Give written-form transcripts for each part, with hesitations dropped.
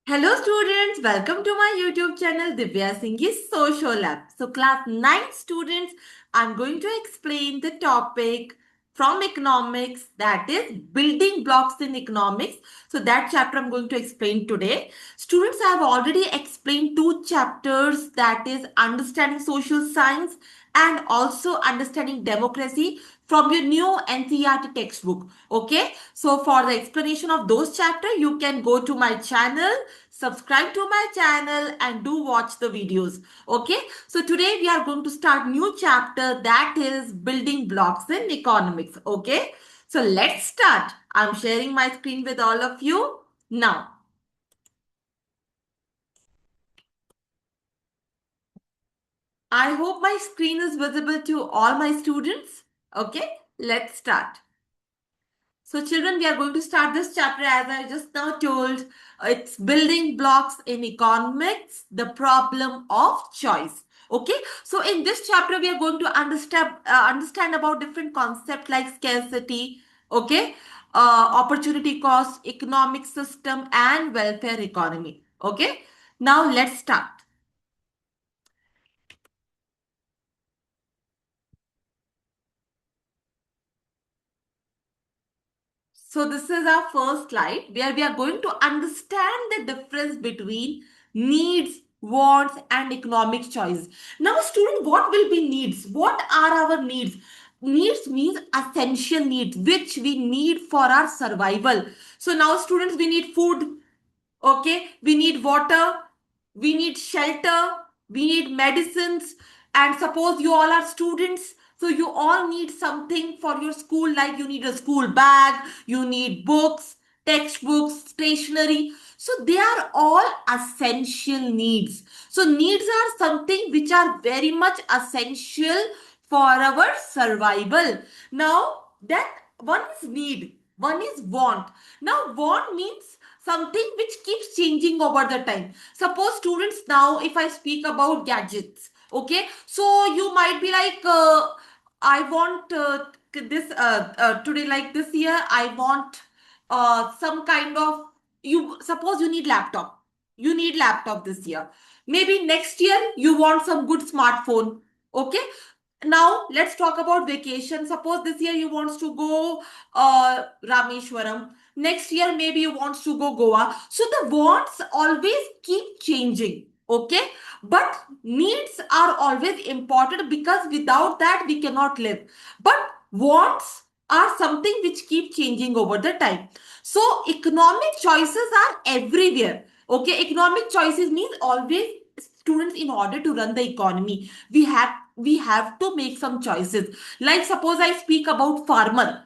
Hello students, welcome to my YouTube channel Divya Singh's Social Lab. So class 9 students, I'm going to explain the topic from economics, that is building blocks in economics. So that chapter I'm going to explain today. Students, I have already explained two chapters, that is understanding social science and also understanding democracy from your new NCERT textbook. Okay, so for the explanation of those chapters, you can go to my channel, subscribe to my channel and do watch the videos. Okay, so today we are going to start new chapter, that is building blocks in economics. Okay, so let's start. I'm sharing my screen with all of you now. I hope my screen is visible to all my students. Okay, let's start. So children, we are going to start this chapter as I just now told. It's building blocks in economics, the problem of choice. Okay, so in this chapter, we are going to understand about different concepts like scarcity, okay, opportunity cost, economic system, and welfare economy. Okay, now let's start. So this is our first slide where we are going to understand the difference between needs, wants, and economic choice. Now, student, what will be needs? What are our needs? Needs means essential needs, which we need for our survival. So now, students, we need food, okay, we need water, we need shelter, we need medicines, and suppose you all are students, so you all need something for your school, like you need a school bag, you need books, textbooks, stationery. So they are all essential needs. So needs are something which are very much essential for our survival. Now that one is need, one is want. Now want means something which keeps changing over the time. Suppose students, now if I speak about gadgets, okay, so you might be like, I want this today, like this year I want some kind of, you suppose you need laptop, you need laptop this year, maybe next year you want some good smartphone. Okay, now let's talk about vacation. Suppose this year you wants to go Rameshwaram, next year maybe you wants to go Goa. So the wants always keep changing. Okay, but needs are always important because without that we cannot live. But wants are something which keep changing over the time. So economic choices are everywhere. Okay, economic choices means always, students, in order to run the economy we have to make some choices. Like suppose I speak about farmer,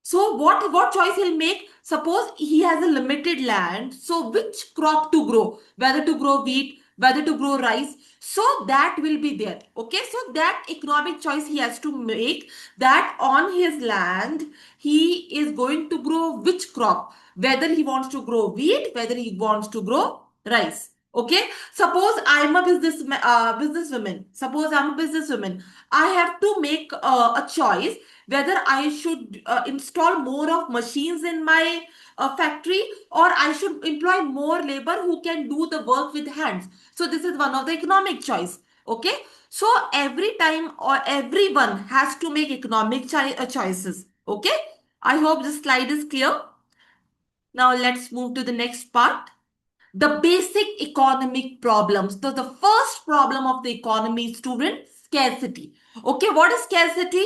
so what choice he'll make? Suppose he has a limited land, so which crop to grow, whether to grow wheat, whether to grow rice, so that will be there. Okay, so that economic choice he has to make, that on his land he is going to grow which crop, whether he wants to grow wheat, whether he wants to grow rice. Okay, suppose I'm a businesswoman. Suppose I'm a businesswoman. I have to make a choice whether I should install more of machines in my factory, or I should employ more labor who can do the work with hands. So this is one of the economic choice. Okay. So every time or everyone has to make economic choices. Okay. I hope this slide is clear. Now let's move to the next part. The basic economic problems. So the first problem of the economy, student, scarcity. Okay, what is scarcity?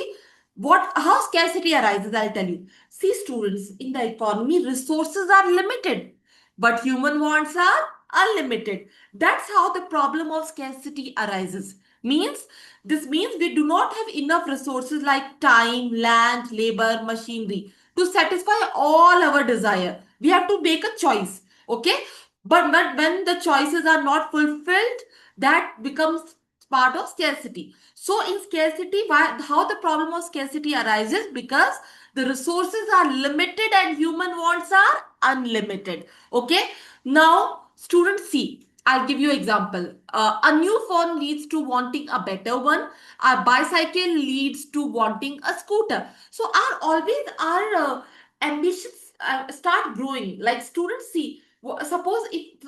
What how scarcity arises? I'll tell you. See, students, in the economy, resources are limited, but human wants are unlimited. That's how the problem of scarcity arises. Means this means we do not have enough resources like time, land, labor, machinery to satisfy all our desire. We have to make a choice. Okay, but when the choices are not fulfilled, that becomes part of scarcity. So in scarcity, how the problem of scarcity arises? Because the resources are limited and human wants are unlimited. Okay. Now, students, see, I'll give you example. A new phone leads to wanting a better one. A bicycle leads to wanting a scooter. So our ambitions start growing. Like students, see, Suppose if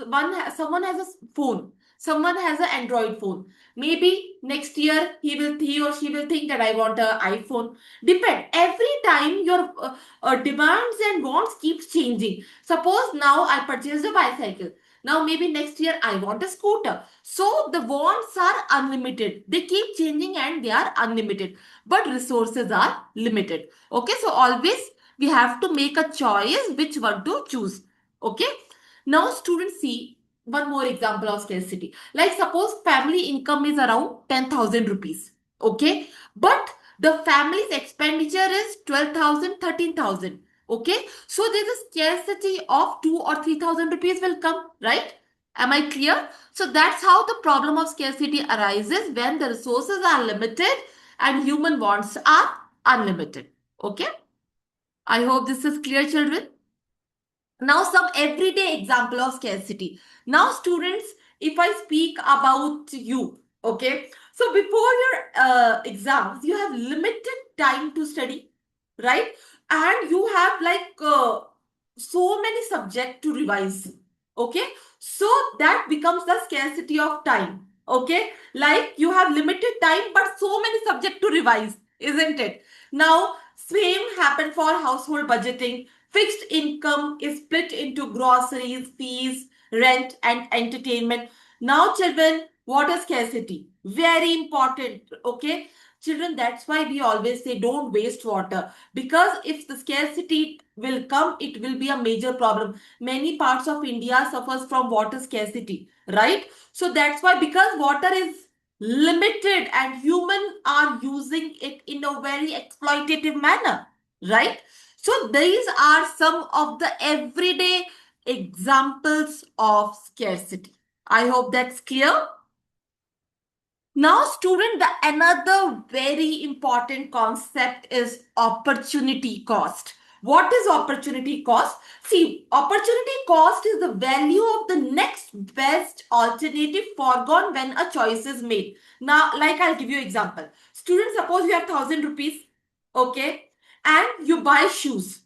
someone has a phone, someone has an Android phone. Maybe next year he or she will think that I want an iPhone. Depend. Every time your demands and wants keeps changing. Suppose now I purchased a bicycle. Now maybe next year I want a scooter. So the wants are unlimited. They keep changing and they are unlimited. But resources are limited. Okay, so always we have to make a choice which one to choose. Okay. Now students see one more example of scarcity. Like suppose family income is around 10,000 rupees. Okay. But the family's expenditure is 12,000, 13,000. Okay. So there's a scarcity of 2 or 3,000 rupees will come, right? Am I clear? So that's how the problem of scarcity arises when the resources are limited and human wants are unlimited. Okay. I hope this is clear, children. Now, some everyday example of scarcity. Now, students, if I speak about you, okay, so before your exams, you have limited time to study, right? And you have like so many subjects to revise, okay? So that becomes the scarcity of time, okay? Like you have limited time, but so many subjects to revise, isn't it? Now, same happen for household budgeting. Fixed income is split into groceries, fees, rent, and entertainment. Now, children, water scarcity. Very important. Okay. Children, that's why we always say don't waste water. Because if the scarcity will come, it will be a major problem. Many parts of India suffers from water scarcity, right? So that's why, because water is limited and humans are using it in a very exploitative manner, right? So these are some of the everyday examples of scarcity. I hope that's clear. Now, student, the another very important concept is opportunity cost. What is opportunity cost? See, opportunity cost is the value of the next best alternative foregone when a choice is made. Now, like I'll give you example. Students, suppose you have 1,000 rupees, okay, and you buy shoes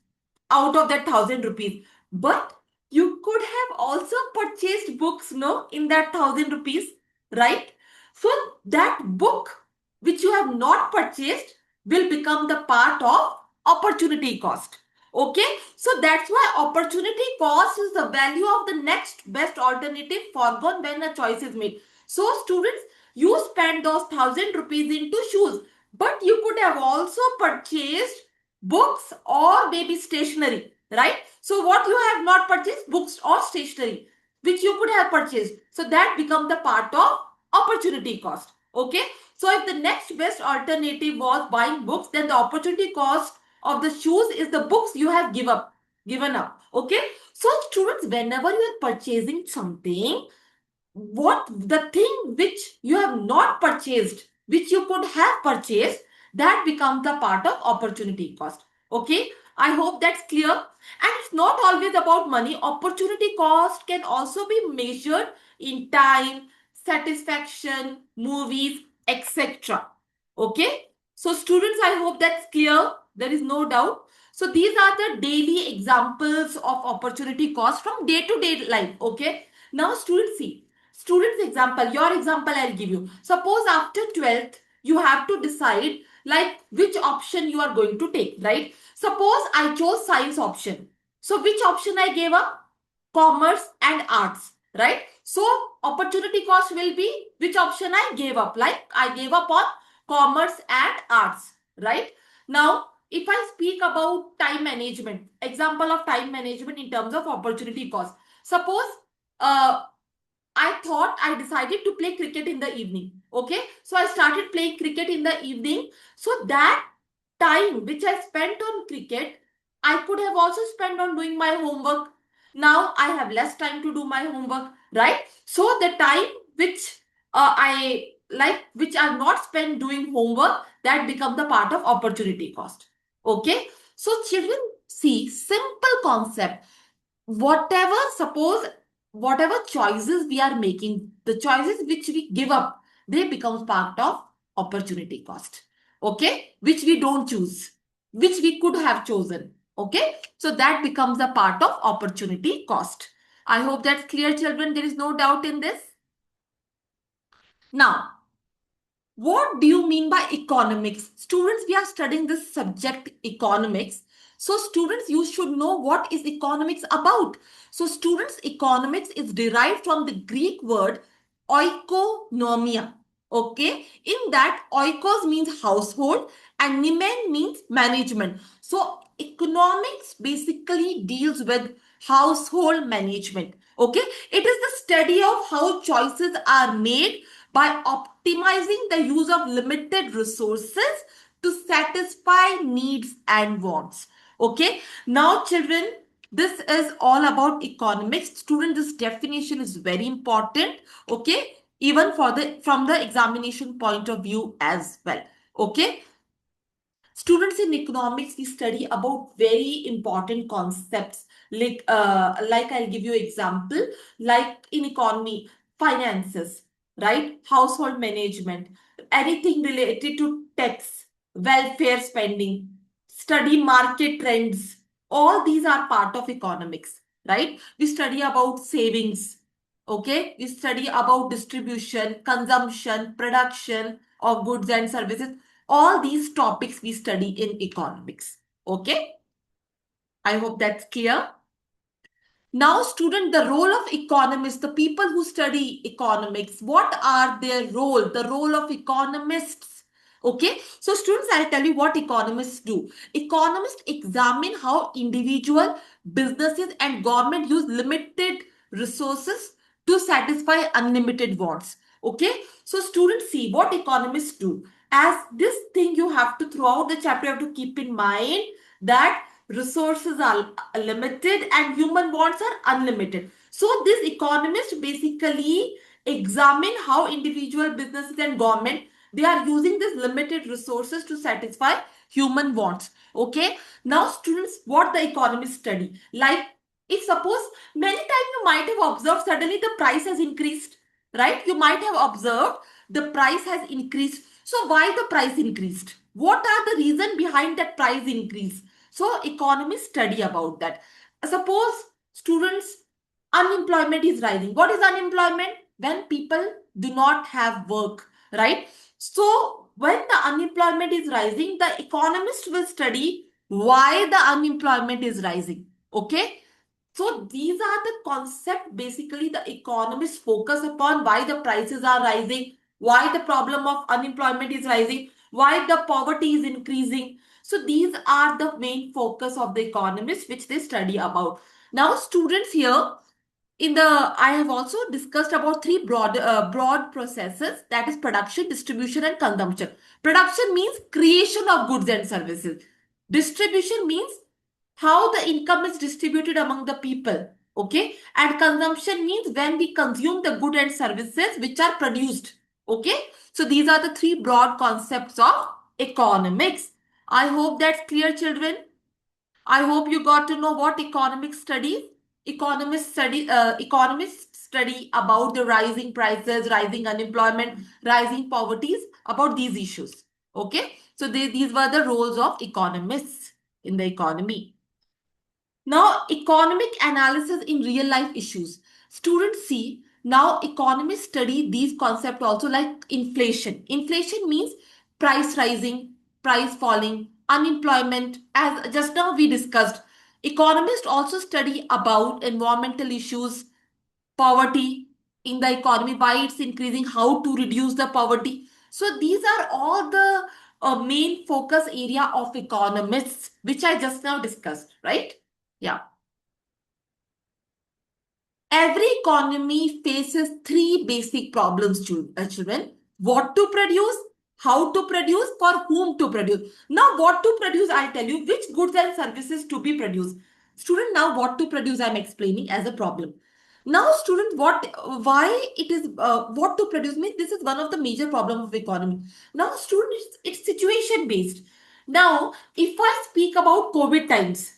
out of that 1,000 rupees. But you could have also purchased books, no, in that 1,000 rupees, right? So that book which you have not purchased will become the part of opportunity cost. Okay, so that's why opportunity cost is the value of the next best alternative foregone when a choice is made. So students, you spend those 1,000 rupees into shoes, but you could have also purchased books or maybe stationery, right? So what you have not purchased, books or stationery, which you could have purchased. So that becomes the part of opportunity cost. Okay. So if the next best alternative was buying books, then the opportunity cost of the shoes is the books you have given up. Okay. So students, whenever you are purchasing something, what the thing which you have not purchased, which you could have purchased, that becomes the part of opportunity cost. Okay. I hope that's clear. And it's not always about money. Opportunity cost can also be measured in time, satisfaction, movies, etc. Okay. So students, I hope that's clear. There is no doubt. So these are the daily examples of opportunity cost from day to day life. Okay. Now students, see. Students example, your example I'll give you. Suppose after 12th, you have to decide like which option you are going to take, right? Suppose I chose science option. So which option I gave up? Commerce and arts, right? So opportunity cost will be which option I gave up. Like I gave up on commerce and arts, right? Now, if I speak about time management, example of time management in terms of opportunity cost. Suppose I decided to play cricket in the evening. Okay. So I started playing cricket in the evening. So that time which I spent on cricket, I could have also spent on doing my homework. Now I have less time to do my homework, right? So the time which which are not spent doing homework, that becomes the part of opportunity cost. Okay. So children, see, simple concept. Whatever, suppose whatever choices we are making, the choices which we give up, they become part of opportunity cost. Okay, which we don't choose, which we could have chosen. Okay, so that becomes a part of opportunity cost. I hope that's clear, children. There is no doubt in this. Now, what do you mean by economics? Students, we are studying this subject economics. So students, you should know what is economics about. So students, economics is derived from the Greek word oikonomia. Okay. In that, oikos means household and nimen means management. So economics basically deals with household management. Okay. It is the study of how choices are made by optimizing the use of limited resources to satisfy needs and wants. Okay. Now, children, this is all about economics. Student, this definition is very important. Okay. Even for the from the examination point of view as well. Okay. Students in economics, we study about very important concepts. Like I'll give you example. Like in economy, finances, right? Household management, anything related to tax, welfare spending, study market trends. All these are part of economics, right? We study about savings. Okay, we study about distribution, consumption, production of goods and services. All these topics we study in economics. Okay, I hope that's clear. Now, student, the role of economists, the people who study economics, what are their role? The role of economists. Okay, so students, I'll tell you what economists do. Economists examine how individual businesses and government use limited resources to satisfy unlimited wants. Okay, so students, see what economists do. As this thing you have to, throughout the chapter, you have to keep in mind that resources are limited and human wants are unlimited. So this economist basically examine how individual businesses and government, they are using these limited resources to satisfy human wants. Okay, now students, what the economists study, like if suppose many times you might have observed suddenly the price has increased, right? You might have observed the price has increased. So why the price increased? What are the reason behind that price increase? So economists study about that. Suppose students, unemployment is rising. What is unemployment? When people do not have work, right? So when the unemployment is rising, the economist will study why the unemployment is rising. Okay. So these are the concept basically the economists focus upon, why the prices are rising, why the problem of unemployment is rising, why the poverty is increasing. So these are the main focus of the economists which they study about. Now students, here in the I have also discussed about three broad processes, that is production, distribution and consumption. Production means creation of goods and services. Distribution means how the income is distributed among the people. Okay, and consumption means when we consume the good and services which are produced. Okay, so these are the three broad concepts of economics. I hope that's clear, children. I hope you got to know what economics studies. Economists study about the rising prices, rising unemployment, rising poverties, about these issues. Okay, so these were the roles of economists in the economy. Now, economic analysis in real life issues. Students, see, now economists study these concepts also, like inflation. Inflation means price rising, price falling, unemployment, as just now we discussed. Economists also study about environmental issues, poverty in the economy, why it's increasing, how to reduce the poverty. So these are all the main focus area of economists, which I just now discussed, right? Yeah. Every economy faces three basic problems, children. What to produce, how to produce, for whom to produce. Now, what to produce, I'll tell you which goods and services to be produced. Student, now what to produce, I'm explaining as a problem. Now, student, why it is, what to produce means this is one of the major problem of economy. Now, student, it's situation based. Now, if I speak about COVID times,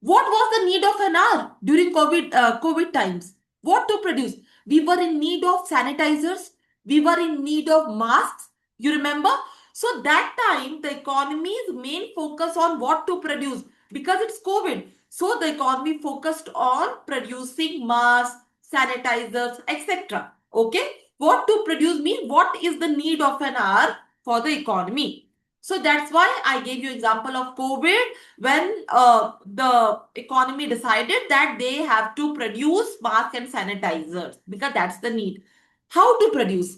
what was the need of an hour during COVID times? What to produce? We were in need of sanitizers. We were in need of masks. You remember? So that time, the economy's main focus on what to produce, because it's COVID. So the economy focused on producing masks, sanitizers, etc. Okay. What to produce mean what is the need of an hour for the economy. So that's why I gave you example of COVID when the economy decided that they have to produce masks and sanitizers because that's the need. How to produce?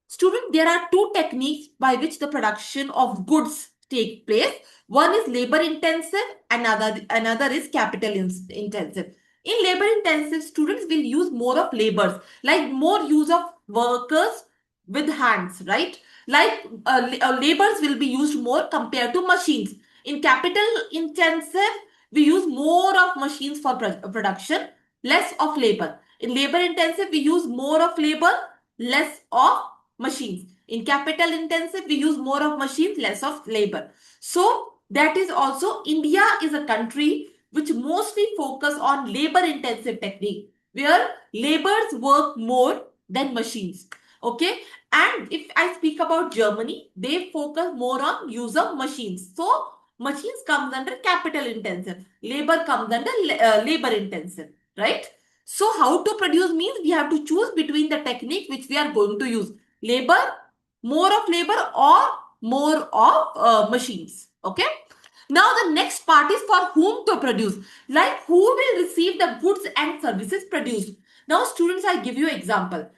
Student, there are two techniques by which the production of goods take place. One is labor intensive, another is capital intensive. In labor intensive, students will use more of labors, like more use of workers with hands, right? Like labors will be used more compared to machines. In capital intensive, we use more of machines for production, less of labor. In labor intensive, we use more of labor, less of machines. In capital intensive, we use more of machines, less of labor. So that is also India is a country which mostly focus on labor intensive technique where laborers work more than machines. Okay. And if I speak about Germany, they focus more on use of machines. So machines comes under capital intensive. Labor comes under labor intensive. Right. So how to produce means we have to choose between the technique which we are going to use. Labor, more of labor or more of machines. Okay. Now the next part is for whom to produce. Like who will receive the goods and services produced. Now students, I give you example.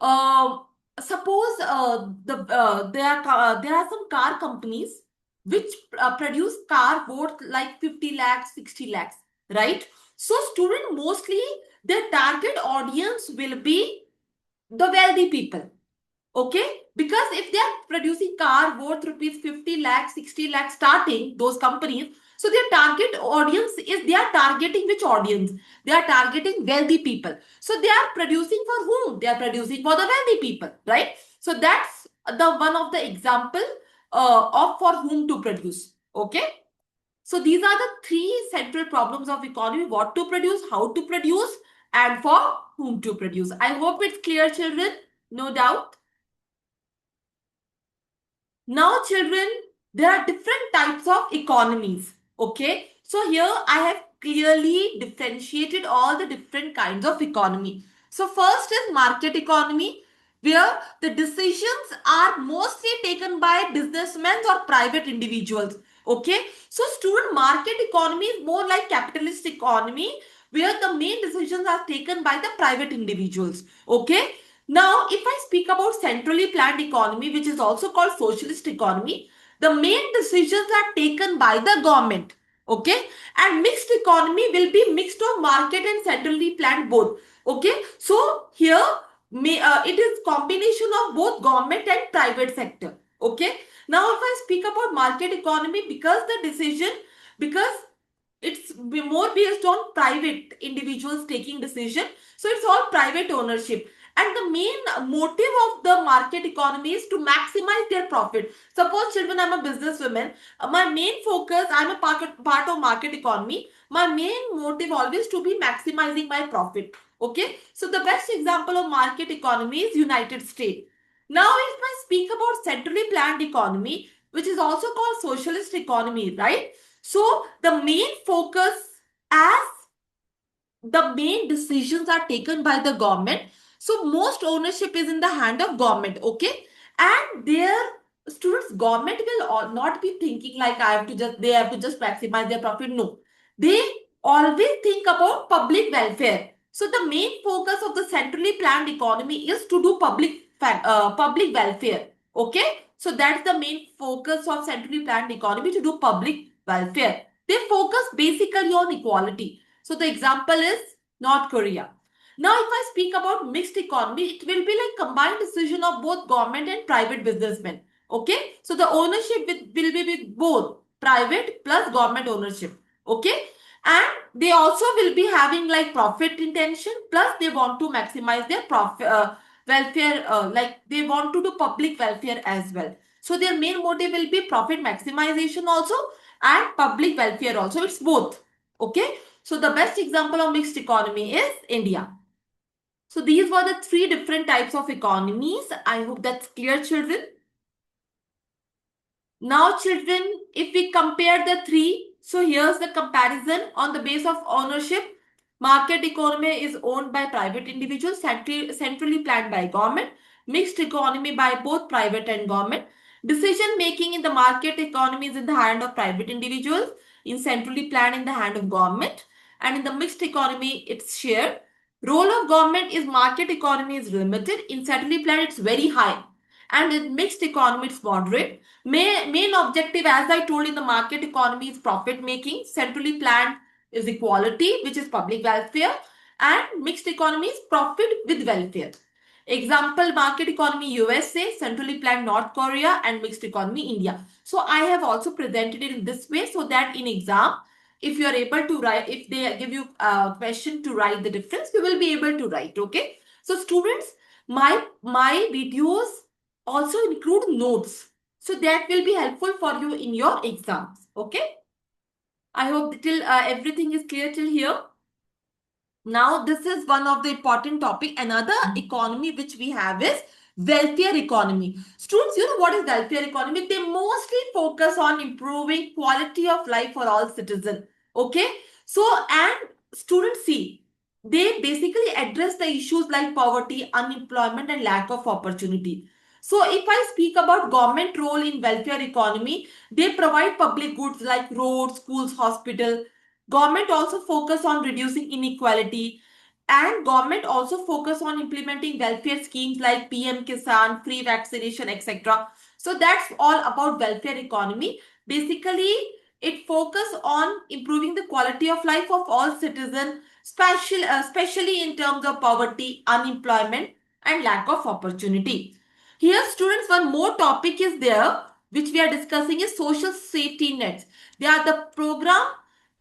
Uh, Suppose there are some car companies which produce car worth like 50 lakhs, 60 lakhs, right? So student, mostly their target audience will be the wealthy people. Okay, because if they are producing car worth rupees 50 lakhs, 60 lakhs starting, those companies, so their target audience is, they are targeting which audience? They are targeting wealthy people. So they are producing for whom? They are producing for the wealthy people, right? So that's the one of the example of for whom to produce. Okay. So these are the three central problems of economy: what to produce, how to produce, and for whom to produce. I hope it's clear, children. No doubt. Now, children, there are different types of economies. Okay. So here I have clearly differentiated all the different kinds of economy. So first is market economy, where the decisions are mostly taken by businessmen or private individuals. Okay. So student, market economy is more like capitalist economy, where the main decisions are taken by the private individuals. Okay. Now, if I speak about centrally planned economy, which is also called socialist economy, the main decisions are taken by the government. Okay. And mixed economy will be mixed of market and centrally planned both. Okay. So here it is combination of both government and private sector. Okay. Now, if I speak about market economy, because the decision, because it's more based on private individuals taking decision, so it's all private ownership, and the main motive of the market economy is to maximize their profit. Suppose, children, I'm a businesswoman. My main focus, I'm a part of market economy. My main motive always to be maximizing my profit. Okay. So the best example of market economy is United States. Now, if I speak about centrally planned economy, which is also called socialist economy, right? So the main focus, as the main decisions are taken by the government, so most ownership is in the hand of government. Okay. And their students, government will not be thinking like they have to just maximize their profit. No, they always think about public welfare. So the main focus of the centrally planned economy is to do public welfare. Okay. So that's the main focus of centrally planned economy, to do public welfare. They focus basically on equality. So the example is North Korea. Now, if I speak about mixed economy, it will be like combined decision of both government and private businessmen. Okay. So the ownership will be with both private plus government ownership. Okay. And they also will be having like profit intention, plus they want to maximize their profit welfare, like they want to do public welfare as well. So their main motive will be profit maximization also and public welfare also. It's both. Okay. So the best example of mixed economy is India. So these were the three different types of economies. I hope that's clear, children. Now, children, if we compare the three, So here's the comparison on the base of ownership. Market economy is owned by private individuals, centrally planned by government. Mixed economy by both private and government. Decision making in the market economy is in the hand of private individuals, in centrally planned in the hand of government, and in the mixed economy it's shared. Role of government is market economy is limited, in centrally planned it's very high, and in mixed economy it's moderate. Main objective, as I told, in the market economy is profit making, centrally planned is equality, which is public welfare, and mixed economy is profit with welfare. Example, market economy USA, centrally planned North Korea, and mixed economy India. So I have also presented it in this way so that in exam, if you are able to write, if they give you a question to write the difference, you will be able to write. Okay. So students, my videos also include notes. So that will be helpful for you in your exams. Okay. I hope till everything is clear till here. Now, this is one of the important topic. Another economy which we have is welfare economy. Students, you know what is welfare economy? They mostly focus on improving quality of life for all citizens. Okay. So, and students see, they basically address the issues like poverty, unemployment, and lack of opportunity. So, if I speak about government role in welfare economy, they provide public goods like roads, schools, hospital. Government also focus on reducing inequality, and government also focus on implementing welfare schemes like PM Kisan, free vaccination, etc. So that's all about welfare economy. Basically, it focus on improving the quality of life of all citizens, especially in terms of poverty, unemployment, and lack of opportunity. Here, students, one more topic is there which we are discussing is social safety nets. They are the program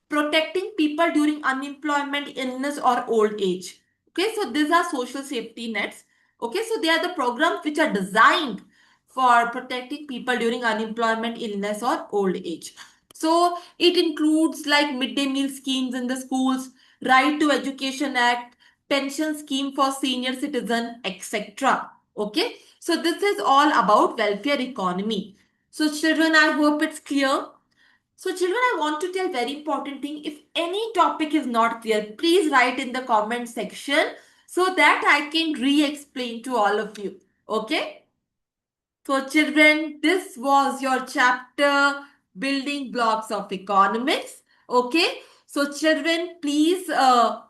protecting people during unemployment, illness, or old age. Okay, so these are social safety nets. Okay, so they are the programs which are designed for protecting people during unemployment, illness, or old age. So it includes like midday meal schemes in the schools, right to education act, pension scheme for senior citizen, etc. Okay, so this is all about welfare economy. So children, I hope it's clear. So children, I want to tell very important thing. If any topic is not clear, please write in the comment section so that I can re-explain to all of you. Okay? So children, this was your chapter Building Blocks of Economics. Okay? So children, please uh,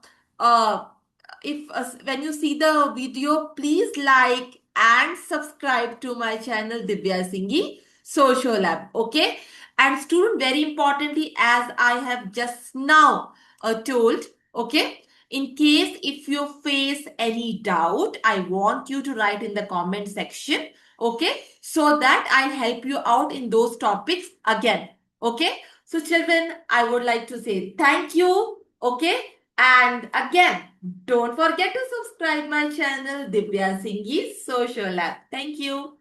if when you see the video, please like and subscribe to my channel Divya Singhi Social Lab. Okay, and student, very importantly, as I have just now told, okay, in case if you face any doubt, I want you to write in the comment section. Okay, so that I'll help you out in those topics again. Okay, so children, I would like to say thank you. Okay, and again, don't forget to subscribe my channel Divya Singhi Social Lab. Thank you.